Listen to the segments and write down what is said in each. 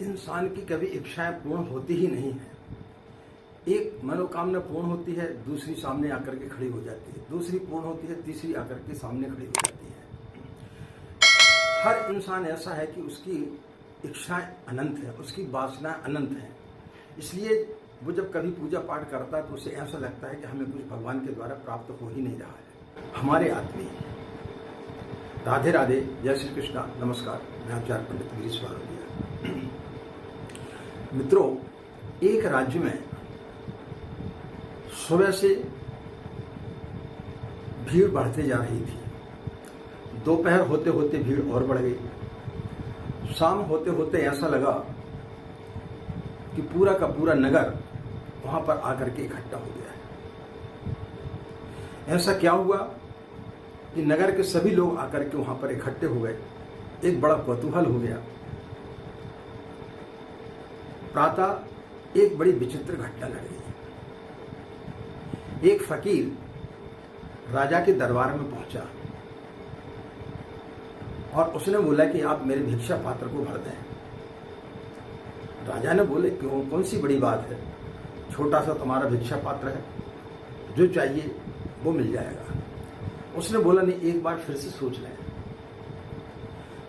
इंसान की कभी इच्छाएं पूर्ण होती ही नहीं है। एक मनोकामना पूर्ण होती है, दूसरी सामने आकर के खड़ी हो जाती है, दूसरी पूर्ण होती है, तीसरी आकर के सामने खड़ी हो जाती है। हर इंसान ऐसा है कि उसकी इच्छाएं अनंत है, उसकी वासनाएं अनंत हैं। इसलिए वो जब कभी पूजा पाठ करता है तो उसे ऐसा लगता है कि हमें कुछ भगवान के द्वारा प्राप्त हो ही नहीं रहा है। हमारे आदमी राधे राधे, जय श्री कृष्णा, नमस्कार। मैं आचार्य पंडित गिरीश वारोलिया। मित्रों, एक राज्य में सुबह से भीड़ बढ़ते जा रही थी। दोपहर होते होते भीड़ और बढ़ गई। शाम होते होते ऐसा लगा कि पूरा का पूरा नगर वहां पर आकर के इकट्ठा हो गया है। ऐसा क्या हुआ कि नगर के सभी लोग आकर के वहां पर इकट्ठे हो गए। एक बड़ा कौतूहल हो गया। प्रातः एक बड़ी विचित्र घटना घट गई। एक फकीर राजा के दरबार में पहुंचा और उसने बोला कि आप मेरे भिक्षा पात्र को भर दें। राजा ने बोले, क्यों, कौन सी बड़ी बात है, छोटा सा तुम्हारा भिक्षा पात्र है, जो चाहिए वो मिल जाएगा। उसने बोला, नहीं, एक बार फिर से सोच लें,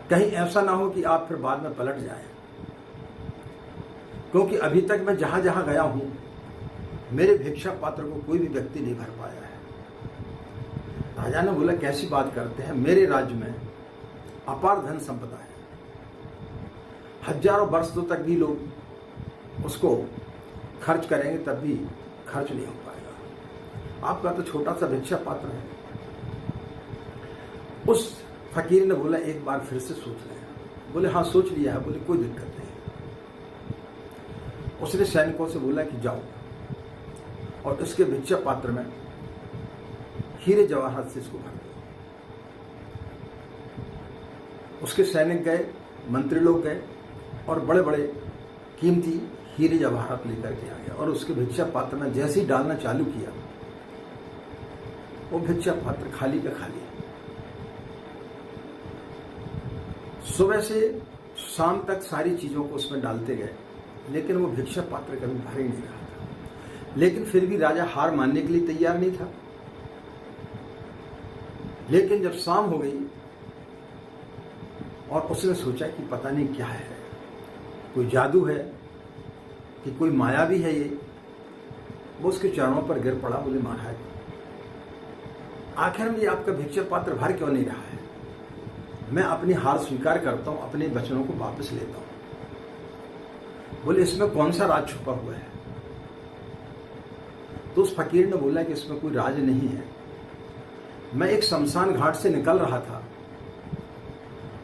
कहीं ऐसा ना हो कि आप फिर बाद में पलट जाएं, क्योंकि अभी तक मैं जहां जहां गया हूं मेरे भिक्षा पात्र को कोई भी व्यक्ति नहीं भर पाया है। राजा ने बोला, कैसी बात करते हैं, मेरे राज्य में अपार धन संपदा है, हजारों वर्ष तक भी लोग उसको खर्च करेंगे तब भी खर्च नहीं हो पाएगा, आपका तो छोटा सा भिक्षा पात्र है। उस फकीर ने बोला, एक बार फिर से सोच लें। बोले, हाँ, सोच लिया है। बोले, कोई दिक्कत नहीं। उसने सैनिकों से बोला कि जाओ और उसके भिक्षा पात्र में हीरे जवाहरात से इसको भर दो। उसके सैनिक गए, मंत्री लोग गए और बड़े बड़े कीमती हीरे जवाहरात लेकर के आ गया और उसके भिक्षा पात्र में जैसे ही डालना चालू किया, वो भिक्षा पात्र खाली का खाली। सुबह से शाम तक सारी चीजों को उसमें डालते गए, लेकिन वो भिक्षा पात्र कभी भर ही नहीं रहा था। लेकिन फिर भी राजा हार मानने के लिए तैयार नहीं था। लेकिन जब शाम हो गई और उसने सोचा कि पता नहीं क्या है, कोई जादू है कि कोई माया भी है ये, वो उसके चरणों पर गिर पड़ा। बोले, महाराज, आखिर में आपका भिक्षा पात्र भर क्यों नहीं रहा है? मैं अपनी हार स्वीकार करता हूं, अपने वचनों को वापस लेता हूं। बोले, इसमें कौन सा राज छुपा हुआ है? तो उस फकीर ने बोला कि इसमें कोई राज नहीं है। मैं एक शमशान घाट से निकल रहा था,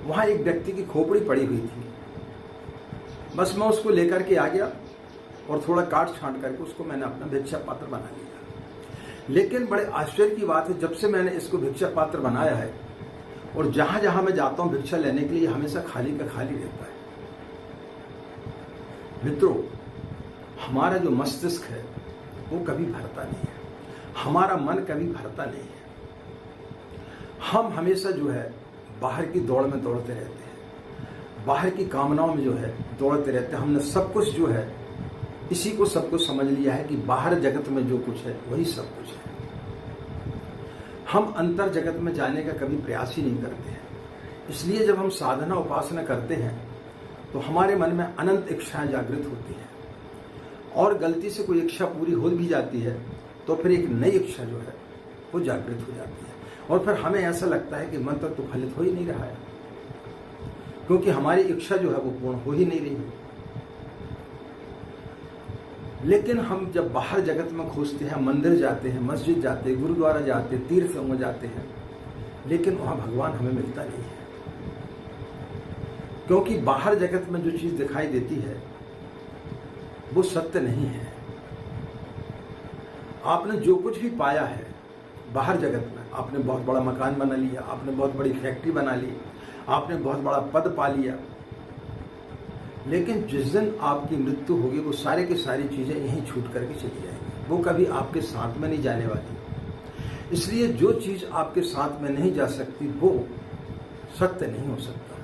वहां एक व्यक्ति की खोपड़ी पड़ी हुई थी, बस मैं उसको लेकर के आ गया और थोड़ा काट छांट करके उसको मैंने अपना भिक्षा पात्र बना लिया। लेकिन बड़े आश्चर्य की बात है, जब से मैंने इसको भिक्षा पात्र बनाया है और जहां जहां मैं जाता हूं भिक्षा लेने के लिए, हमेशा खाली का खाली रहता है। मित्रों, हमारा जो मस्तिष्क है वो कभी भरता नहीं है, हमारा मन कभी भरता नहीं है। हम हमेशा जो है बाहर की दौड़ में दौड़ते रहते हैं, बाहर की कामनाओं में जो है दौड़ते रहते हैं। हमने सब कुछ जो है इसी को सब कुछ समझ लिया है कि बाहर जगत में जो कुछ है वही सब कुछ है। हम अंतर जगत में जाने का कभी प्रयास ही नहीं करते हैं। इसलिए जब हम साधना उपासना करते हैं तो हमारे मन में अनंत इच्छाएं जागृत होती हैं और गलती से कोई इच्छा पूरी हो भी जाती है तो फिर एक नई इच्छा जो है वो जागृत हो जाती है और फिर हमें ऐसा लगता है कि मंत्र तो फलित हो ही नहीं रहा है, क्योंकि हमारी इच्छा जो है वो पूर्ण हो ही नहीं रही है। लेकिन हम जब बाहर जगत में खोजते हैं, मंदिर जाते हैं, मस्जिद जाते हैं, गुरुद्वारा जाते हैं, तीर्थों में जाते हैं, लेकिन वहां भगवान हमें मिलता नहीं है, क्योंकि बाहर जगत में जो चीज दिखाई देती है वो सत्य नहीं है। आपने जो कुछ भी पाया है बाहर जगत में, आपने बहुत बड़ा मकान बना लिया, आपने बहुत बड़ी फैक्ट्री बना ली, आपने बहुत बड़ा पद पा लिया, लेकिन जिस दिन आपकी मृत्यु होगी वो सारे की सारी चीजें यहीं छूट करके चली जाएंगी, वो कभी आपके साथ में नहीं जाने वाली। इसलिए जो चीज आपके साथ में नहीं जा सकती वो सत्य नहीं हो सकता,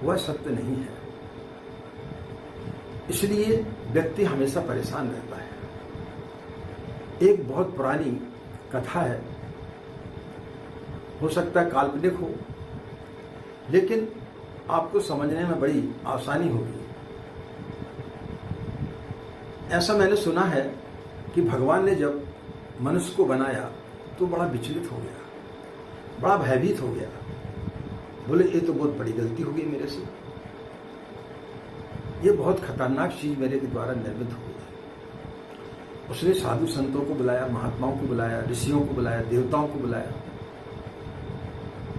वह सत्य नहीं है। इसलिए व्यक्ति हमेशा परेशान रहता है। एक बहुत पुरानी कथा है, हो सकता है काल्पनिक हो, लेकिन आपको समझने में बड़ी आसानी होगी। ऐसा मैंने सुना है कि भगवान ने जब मनुष्य को बनाया तो बड़ा विचलित हो गया, बड़ा भयभीत हो गया। बोले ये तो बहुत बड़ी गलती हो गई मेरे से, ये बहुत खतरनाक चीज मेरे के द्वारा निर्मित हो गई। उसने साधु संतों को बुलाया, महात्माओं को बुलाया, ऋषियों को बुलाया, देवताओं को बुलाया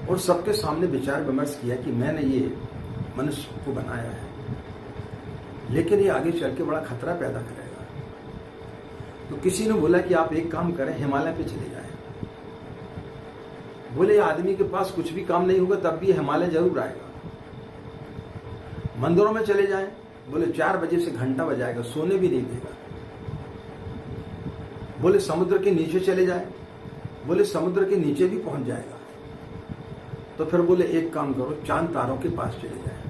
और सबके सामने विचार विमर्श किया कि मैंने ये मनुष्य को बनाया है, लेकिन ये आगे चल के बड़ा खतरा पैदा करेगा। तो किसी ने बोला कि आप एक काम करें, हिमालय पे चले जाएं। बोले आदमी के पास कुछ भी काम नहीं होगा तब भी हिमालय जरूर आएगा। मंदिरों में चले जाएं। बोले 4 बजे से घंटा बजाएगा, सोने भी नहीं देगा। बोले समुद्र के नीचे चले जाएं। बोले समुद्र के नीचे भी पहुंच जाएगा। तो फिर बोले एक काम करो, चांद तारों के पास चले जाएं।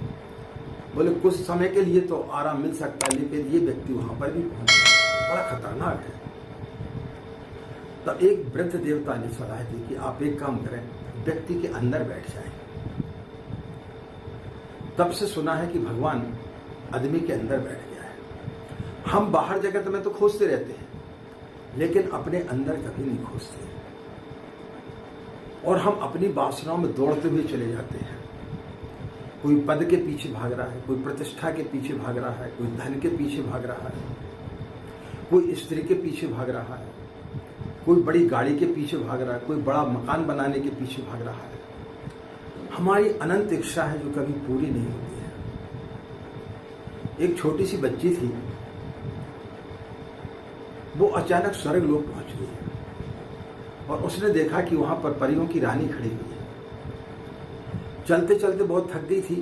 बोले कुछ समय के लिए तो आराम मिल सकता है, लेकिन ये व्यक्ति वहां पर भी पहुंच जाएगा, बड़ा खतरनाक है। तब एक वृद्ध देवता ने सलाह दी कि आप एक काम करें, व्यक्ति के अंदर बैठ जाएं। तब से सुना है कि भगवान आदमी के अंदर बैठ गया है। हम बाहर जगत में तो खोजते रहते हैं, लेकिन अपने अंदर कभी नहीं खोजते और हम अपनी वासनाओं में दौड़ते हुए चले जाते हैं। कोई पद के पीछे भाग रहा है, कोई प्रतिष्ठा के पीछे भाग रहा है, कोई धन के पीछे भाग रहा है, कोई स्त्री के पीछे भाग रहा है, कोई बड़ी गाड़ी के पीछे भाग रहा है, कोई बड़ा मकान बनाने के पीछे भाग रहा है। हमारी अनंत इच्छा है जो कभी पूरी नहीं होती है। एक छोटी सी बच्ची थी, वो अचानक स्वर्ग लोक पहुंच गई और उसने देखा कि वहां पर परियों की रानी खड़ी हुई है। चलते चलते बहुत थक गई थी,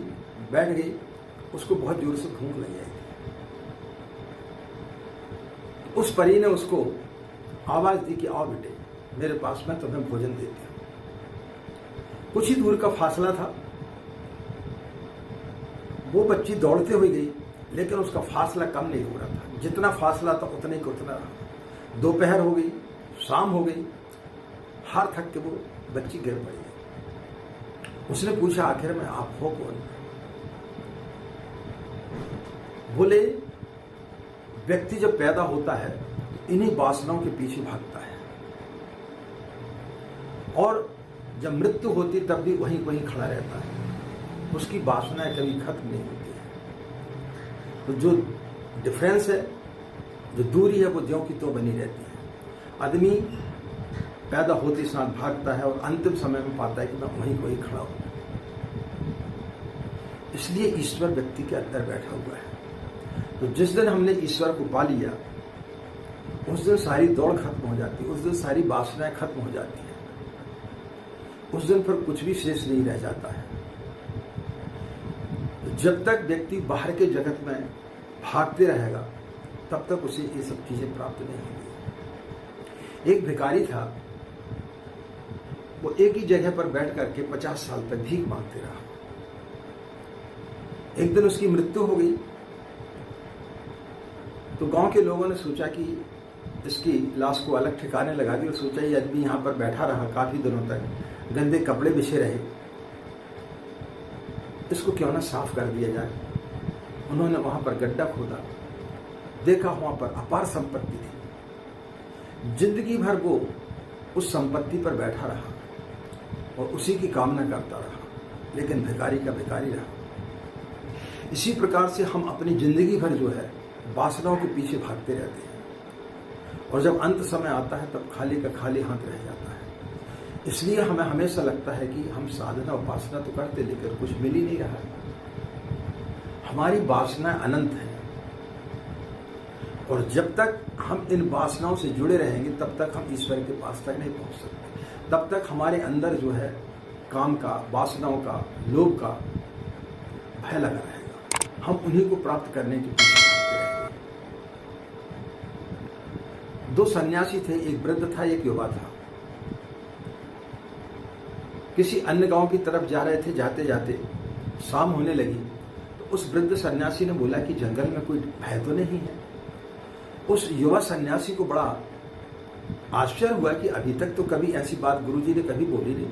बैठ गई। उसको बहुत जोर से भूख लग आई थी। उस परी ने उसको आवाज दी कि आओ बेटे मेरे पास, मैं तुम्हें भोजन देती हूं। कुछ ही दूर का फासला था। वो बच्ची दौड़ते हुए गई, लेकिन उसका फासला कम नहीं हो रहा था। जितना फासला था उतने को उतना रहा। दोपहर हो गई, शाम हो गई, हार थक के वो बच्ची गिर पड़ी। उसने पूछा आखिर में आप हो कौन? बोले व्यक्ति जब पैदा होता है इन्हीं वासनाओं के पीछे भागता है और जब मृत्यु होती तब भी वहीं वहीं खड़ा रहता है। उसकी वासनाएं कभी खत्म नहीं होती है। तो जो डिफरेंस है, जो दूरी है, वो ज्यों की तो बनी रहती है। आदमी पैदा होते साथ भागता है और अंतिम समय में पाता है कि मैं वहीं वहीं खड़ा हूं। इसलिए ईश्वर व्यक्ति के अंदर बैठा हुआ है। तो जिस दिन हमने ईश्वर को पा लिया, उस दिन सारी दौड़ खत्म हो जाती है, उस दिन सारी वासनाएं खत्म हो जाती है, उस दिन फिर कुछ भी शेष नहीं रह जाता है। तो जब तक व्यक्ति बाहर के जगत में भागते रहेगा तब तक उसे ये सब चीजें प्राप्त नहीं होंगी। एक भिखारी था, वो एक ही जगह पर बैठ करके 50 साल तक भीख मांगते रहा। एक दिन उसकी मृत्यु हो गई तो गांव के लोगों ने सोचा कि इसकी लाश को अलग ठिकाने लगा दी और सोचा ये आदमी यहां पर बैठा रहा काफी दिनों तक, गंदे कपड़े बिछे रहे, इसको क्यों ना साफ कर दिया जाए। उन्होंने वहां पर गड्ढा खोदा, देखा वहां पर अपार संपत्ति थी। जिंदगी भर वो उस संपत्ति पर बैठा रहा और उसी की कामना करता रहा, लेकिन भिखारी का भिखारी रहा। इसी प्रकार से हम अपनी जिंदगी भर जो है वासनाओं के पीछे भागते रहते हैं और जब अंत समय आता है तब खाली का खाली हाथ रह जाता है। इसलिए हमें हमेशा लगता है कि हम साधना उपासना तो करते लेकिन कुछ मिल ही नहीं रहा है। हमारी वासनाएं अनंत है और जब तक हम इन वासनाओं से जुड़े रहेंगे तब तक हम ईश्वर के पास तक नहीं पहुंच सकते। तब तक हमारे अंदर जो है काम का, वासनाओं का, लोभ का भय लगा रहेगा। हम उन्हीं को प्राप्त करने के पीछे भागते रहेंगे। 2 सन्यासी थे, एक वृद्ध था, एक युवा था। किसी अन्य गांव की तरफ जा रहे थे। जाते जाते शाम होने लगी तो उस वृद्ध सन्यासी ने बोला कि जंगल में कोई भय तो नहीं है। उस युवा सन्यासी को बड़ा आश्चर्य हुआ कि अभी तक तो कभी ऐसी बात गुरुजी ने कभी बोली नहीं,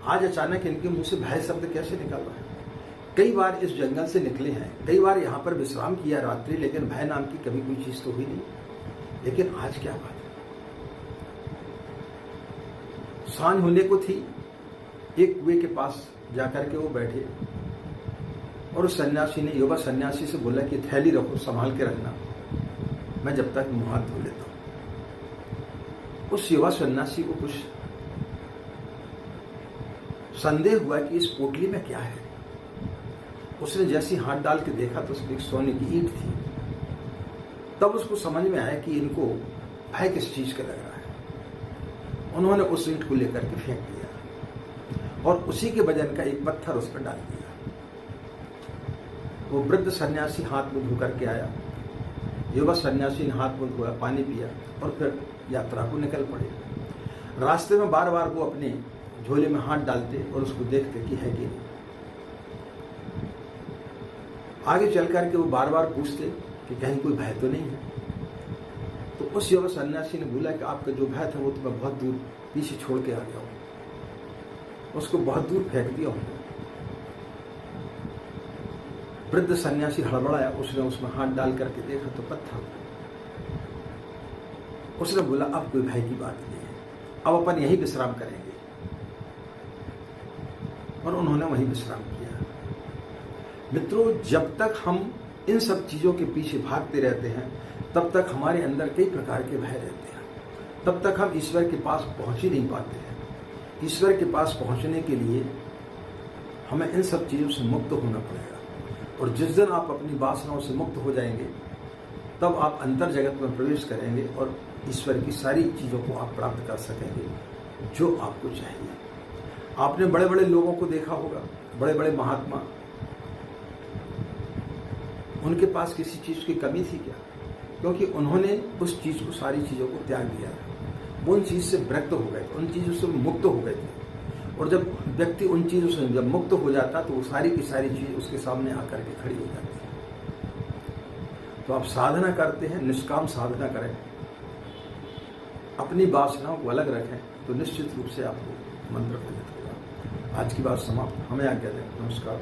आज अचानक इनके मुंह से भय शब्द कैसे निकल रहा है। कई बार इस जंगल से निकले हैं, कई बार यहाँ पर विश्राम किया रात्रि, लेकिन भय नाम की कभी कोई चीज तो हुई नहीं। लेकिन आज क्या बात है। सांझ होने को थी, एक कुएं के पास जाकर के वो बैठे और उस सन्यासी ने युवा सन्यासी से बोला कि थैली रखो, संभाल के रखना, मैं जब तक मुंह हाथ धो लेता हूं। उस युवा सन्यासी को कुछ संदेह हुआ कि इस पोटली में क्या है। उसने जैसे हाथ डाल के देखा तो उसमें एक सोने की ईंट थी। तब उसको समझ में आया कि इनको भय किस चीज का लग रहा है। उन्होंने उस ईंट को लेकर के फेंक दिया और उसी के वजन का एक पत्थर उस पर डाल दिया। वो वृद्ध सन्यासी हाथ मुंह धो करके आया, युवा सन्यासी ने हाथ मुंह धोया, पानी पिया और फिर यात्रा को निकल पड़े। रास्ते में बार बार वो अपने झोले में हाथ डालते और उसको देखते कि है कि नहीं। आगे चल करके वो बार बार पूछते कि कहीं कोई भय तो नहीं है। तो उस युवा सन्यासी ने बोला कि आपका जो भय था वो तो मैं बहुत दूर पीछे छोड़ के आ गया हूं, उसको बहुत दूर फेंक दिया हूं। वृद्ध सन्यासी हड़बड़ाया, उसने उसमें हाथ डाल करके देखा तो पत्थर। उसने बोला अब कोई भय की बात नहीं है, अब अपन यही विश्राम करेंगे। और उन्होंने वहीं विश्राम किया। मित्रों, जब तक हम इन सब चीजों के पीछे भागते रहते हैं तब तक हमारे अंदर कई प्रकार के भय रहते हैं, तब तक हम ईश्वर के पास पहुंच ही नहीं पाते हैं। ईश्वर के पास पहुंचने के लिए हमें इन सब चीजों से मुक्त होना पड़ेगा। और जिस दिन आप अपनी वासनाओं से मुक्त हो जाएंगे तब आप अंतर जगत में प्रवेश करेंगे और ईश्वर की सारी चीजों को आप प्राप्त कर सकेंगे जो आपको चाहिए। आपने बड़े बड़े लोगों को देखा होगा, बड़े बड़े महात्मा, उनके पास किसी चीज की कमी थी क्या? क्योंकि उन्होंने उस चीज को, सारी चीजों को त्याग दिया, वो उन चीज से विरक्त हो गए, उन चीजों से मुक्त हो गए थे। और जब व्यक्ति उन चीजों से जब मुक्त हो जाता तो वो सारी की सारी चीज उसके सामने आकर के खड़ी हो जाती है। तो आप साधना करते हैं, निष्काम साधना करें, अपनी वासनाओं को अलग रखें तो निश्चित रूप से आपको मंत्र फलित होगा। आज की बात समाप्त। हमें आज्ञा दें। नमस्कार।